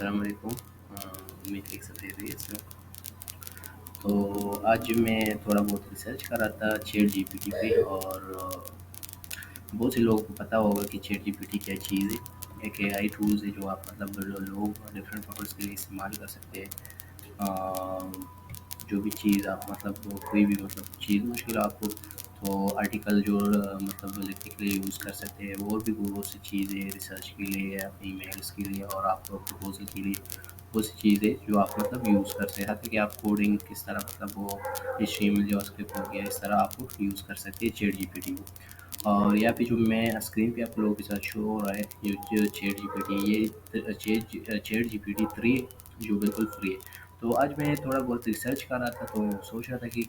अस्सलाम वालेकुम। उम्मीद है कि सब खैरियत से हो। तो आज मैं थोड़ा बहुत रिसर्च कर रहा था चैट जीपीटी पे और बहुत से लोगों को पता होगा कि चैट जीपीटी क्या चीज़ है। एक एआई टूल्स है जो आप मतलब जो लोग डिफरेंट पर्पज़ के लिए इस्तेमाल कर सकते हैं। जो भी चीज़ आप मतलब कोई भी मतलब चीज़ मुश्किल आपको तो आर्टिकल जो मतलब लिखने के लिए यूज़ कर सकते हैं। और भी बहुत सी चीज़ें रिसर्च के लिए या ईमेल्स के लिए और आपको प्रपोजल के लिए बहुत सी चीज़ें जो आप मतलब यूज़ कर सकते हैं। यहाँ तक कि आप कोडिंग किस तरह मतलब वो HTML जावास्क्रिप्ट हो गया इस तरह आप यूज़ कर सकते हैं चैट जीपीटी को। और यहाँ पे जो मैं स्क्रीन पे आप लोगों के साथ शो हो रहा है ये जो चैट जीपीटी ये चैट जीपीटी 3 जो बिल्कुल फ्री है। तो आज मैं थोड़ा बहुत रिसर्च कर रहा था तो सोच रहा था कि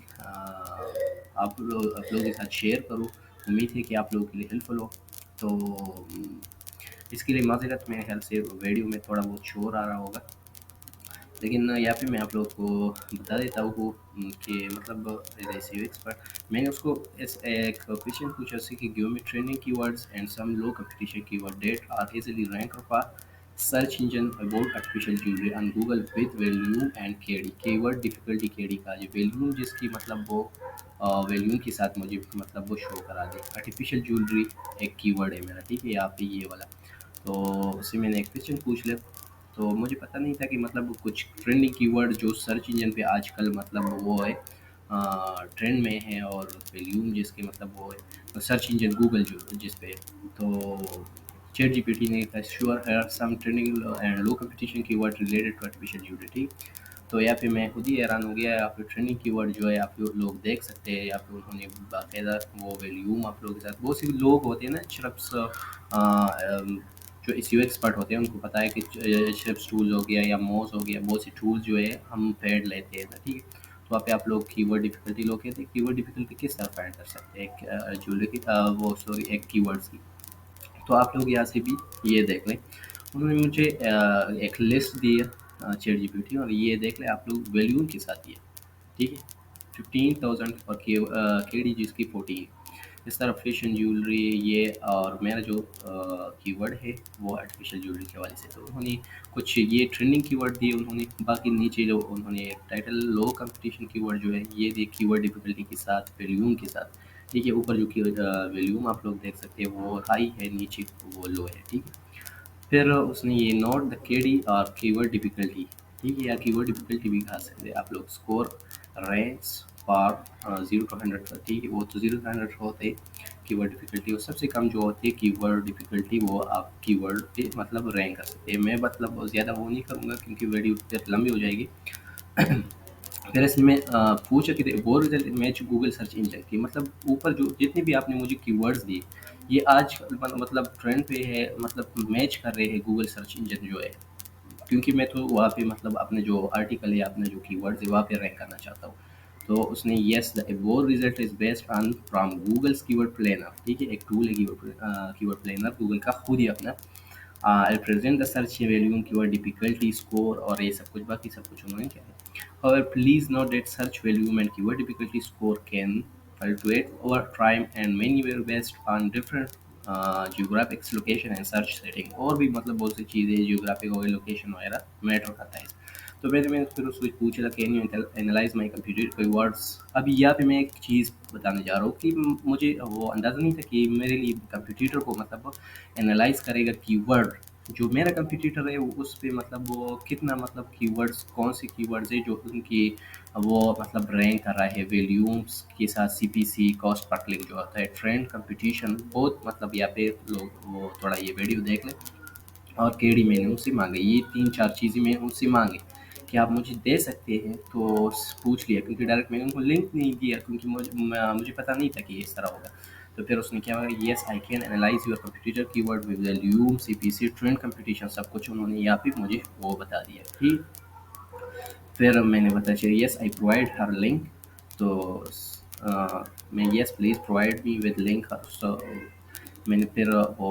आप लोगों के साथ शेयर करूँ। उम्मीद है कि आप लोगों के लिए हेल्पफुल हो। तो इसके लिए माज़रत मेरे ख्याल से वीडियो में थोड़ा बहुत शोर आ रहा होगा। लेकिन यहाँ पे मैं आप लोगों को बता देता हूँ कि मतलब एज ए सी एक्सपर्ट मैंने उसको एक क्वेश्चन पूछा उससे कि give me training keywords and some low competition keyword that are easily rank of a search engine about artificial jewellery on Google with volume and KD keyword difficulty KD का जो volume जिसकी मतलब वो volume के साथ मुझे मतलब वो शो करा दे। आर्टिफिशियल ज्वेलरी एक कीवर्ड है मेरा, ठीक है, यहाँ पे ये वाला। तो उससे मैंने एक क्वेश्चन पूछ लिया। तो मुझे पता नहीं था कि मतलब कुछ ट्रेंडिंग कीवर्ड जो सर्च इंजन पे आजकल मतलब वो है ट्रेंड में है और वैल्यूम जिसके मतलब वो है सर्च इंजन गूगल जो जिस पे है। तो चैट जीपीटी ने कहा श्योर है some trending and low competition keyword related to artificial utility. तो यहाँ पे मैं खुद ही हैरान हो गया। यहाँ पे ट्रेंडिंग कीवर्ड जो है आप लोग देख सकते हैं। यहाँ पे उन्होंने बाकायदा वो वैल्यूम आप लोगों के साथ बहुत से लोग होते हैं ना शख्स जो एसईओ एक्सपर्ट होते हैं उनको पता है कि शिप्स टूल हो गया या मोज हो गया बहुत सी टूल जो है हम पेड लेते हैं ना, ठीक है। तो वहाँ पे आप लोग कीवर्ड डिफिकल्टी लोग कहते हैं कीवर्ड डिफिकल्टी किस तरह फाइंड कर सकते हैं एक ज्वेलरी की वो सॉरी एक कीवर्ड्स की। तो आप लोग यहाँ से भी ये देख लें। उन्होंने मुझे एक लिस्ट दी है चैट जीपीटी और ये देख लें आप लोग वैल्यूम के साथ दिया, ठीक है। 15,000 और के डी जिसकी 14 इस तरह फैशन ज्वेलरी ये और मेरा जो कीवर्ड है वो आर्टिफिशियल ज्वेलरी के हवाले से। तो उन्होंने कुछ ये ट्रेंडिंग कीवर्ड दिए उन्होंने। बाकी नीचे जो उन्होंने टाइटल लो कंपटीशन कीवर्ड जो है ये दिए कीवर्ड डिफिकल्टी के साथ वैल्यूम के साथ, ठीक है। ऊपर जो की वैल्यूम आप लोग देख सकते हैं वो हाई है, नीचे वो लो है, ठीक है। फिर उसने ये नोट द केडी और कीवर्ड डिफिकल्टी, ठीक है, या कीवर्ड डिफिकल्टी भी कहा सकते हैं आप लोग। स्कोर रैंक्स फॉर 0 to 100 का, ठीक है, वो तो 0 to 100 होते हैं कीवर्ड डिफिकल्टी। और सबसे कम जो होती है कीवर्ड डिफिकल्टी वो आप कीवर्ड पे मतलब रैंक कर सकते हैं। मैं मतलब ज़्यादा वो नहीं करूँगा क्योंकि वीडियो फिर लंबी हो जाएगी। फिर इसमें पूछा कि वो result match Google search engine की मतलब ऊपर जो जितने भी आपने मुझे कीवर्ड्स दिए ये आज मतलब ट्रेंड पे है, मतलब मैच कर रहे हैं गूगल सर्च इंजन जो है। क्योंकि मैं तो वहाँ पे मतलब अपने जो आर्टिकल है अपने जो कीवर्ड्स है वहाँ पे रैंक करना चाहता हूँ। तो उसने yes the above result is based on from Google's keyword planner, ठीक है, एक टूल है कीवर्ड प्लानर गूगल का खुद ही अपना। I present the search volume keyword difficulty score और ये सब कुछ बाकी सब कुछ उन्होंने क्या है। However, please note that search volume and keyword difficulty score can fluctuate over time and many were based on different geographic location and search setting। और भी मतलब बहुत सी चीज़ें geographic और लोकेशन वगैरह मैटर करता है। तो मैंने फिर उसको पूछा can you analyse my computer keywords. अभी यहाँ पे मैं एक चीज़ बताने जा रहा हूँ कि मुझे वो अंदाज़ा नहीं था कि मेरे लिए कंप्यूटर को मतलब एनालाइज करेगा कीवर्ड। जो मेरा कंप्यूटर है वो उस पे मतलब वो कितना मतलब कीवर्ड्स कौन से कीवर्ड्स है जो उनकी वो मतलब रैंक कर रहा है वैल्यूम्स के साथ सीपीसी कॉस्ट पर क्लिक जो होता है ट्रेंड कंपटीशन बहुत मतलब यहाँ पे लोग वो थोड़ा ये वीडियो देख लें। और केडी मैंने उनसे मांगे ये 3-4 चीज़ें मैं उनसे मांगे कि आप मुझे दे सकते हैं। तो पूछ लिया क्योंकि डायरेक्ट मैंने उनको लिंक नहीं दिया क्योंकि मुझे पता नहीं था कि इस तरह होगा। तो फिर उसने क्या yes I can analyse your computer keyword with volume CPC trend competition सब कुछ उन्होंने यहाँ पे मुझे वो बता दिया, ठीक। फिर मैंने बताया चलिए yes I provide her link. तो मैं yes please provide me with link. So मैंने फिर वो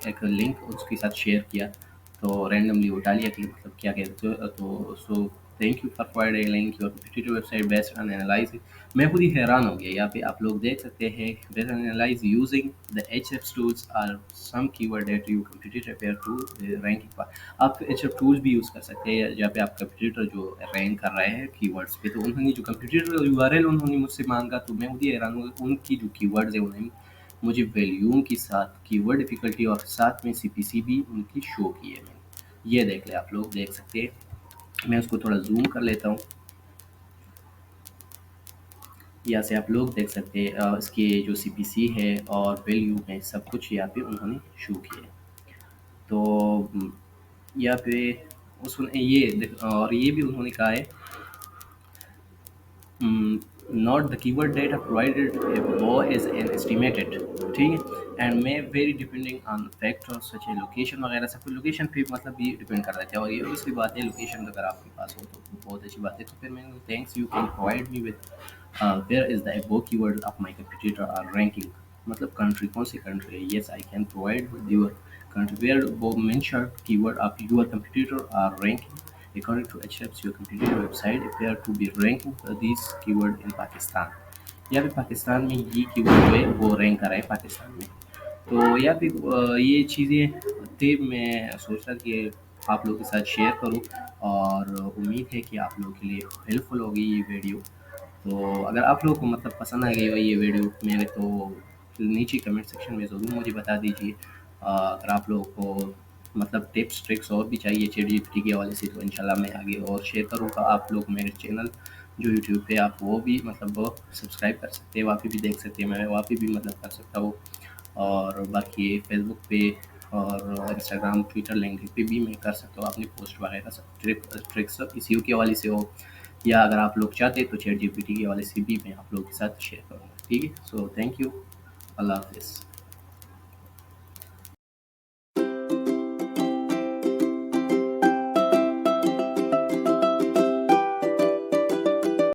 एक लिंक उसके साथ शेयर किया। तो रैंडमली उठा लिया कि मतलब क्या कहते हो तो so thank you for providing your competitive website based on analyse. मैं खुद ही हैरान हो गया। यहाँ पे आप लोग देख सकते हैं, based on analyze using the HF tools are some keyword that you computer pair to ranking पर। आप एचएफ टूल्स भी यूज़ कर सकते हैं जहाँ पे आप कंप्यूटर जो रैंक कर रहे हैं कीवर्ड्स पे। तो उन्होंने जो कंप्यूटर यूआरएल उन्होंने मुझसे मांगा, तो मैं खुद ही हैरान हूँ। उनकी जो कीवर्ड्स है उन्होंने मुझे वॉल्यूम के साथ कीवर्ड डिफिकल्टी और साथ में सीपीसी भी उनकी शो की है। मैंने ये देख ले, आप लोग देख सकते हैं। मैं उसको थोड़ा जूम कर लेता हूँ। यहाँ से आप लोग देख सकते हैं इसके जो सीपीसी है और वैल्यू है सब कुछ यहाँ पे उन्होंने शो किया है। तो यहाँ पे और ये भी उन्होंने कहा है, not the keyword data provided above is an estimated। ठीक है, and may very depending on factor such A location वगैरह सब कुछ। लोकेशन पे मतलब ये डिपेंड कर रहे थे, और ये उसकी बात है, लोकेशन अगर आपके पास हो तो बहुत अच्छी बात है। तो फिर मैंने thanks you can provide me with where is the above keyword of my computer are ranking. मतलब कंट्री, कौन सी कंट्री है। Yes I can provide with your country where above mentioned keyword of your computer are ranking according to HF's your computer website appear to be ranking these keyword in Pakistan। यहाँ पे पाकिस्तान में ये keyword जो है वो rank कर रहा है पाकिस्तान में। तो यहाँ पे ये चीज़ें थे, मैं सोच रहा कि आप लोगों के साथ शेयर करूँ, और उम्मीद है कि आप लोगों के लिए हेल्पफुल होगी ये वीडियो। तो अगर आप लोगों को मतलब पसंद आ गई हो ये वीडियो मेरे, तो नीचे कमेंट सेक्शन में ज़रूर मुझे बता दीजिए। अगर आप लोगों को मतलब टिप्स ट्रिक्स और भी चाहिए चैट जीपीटी के हवाले से, तो इंशाल्लाह मैं आगे और शेयर करूँगा। आप लोग मेरे चैनल जो यूट्यूब पे आप वो भी मतलब वो सब्सक्राइब कर सकते हैं, वहाँ पे भी देख सकते हैं, मैं वहाँ पे भी मतलब कर सकता हूँ। और बाकी फेसबुक पे और इंस्टाग्राम ट्विटर लिंक्डइन पे भी मैं कर सकता हूँ अपनी पोस्ट वगैरह सब ट्रिक्स सब इसी के हवाले से हो, या अगर आप लोग चाहते तो चैट जीपीटी के हवाले से भी मैं आप लोगों के साथ शेयर करूँगा। ठीक है, सो थैंक यू, अल्लाह हाफिज़।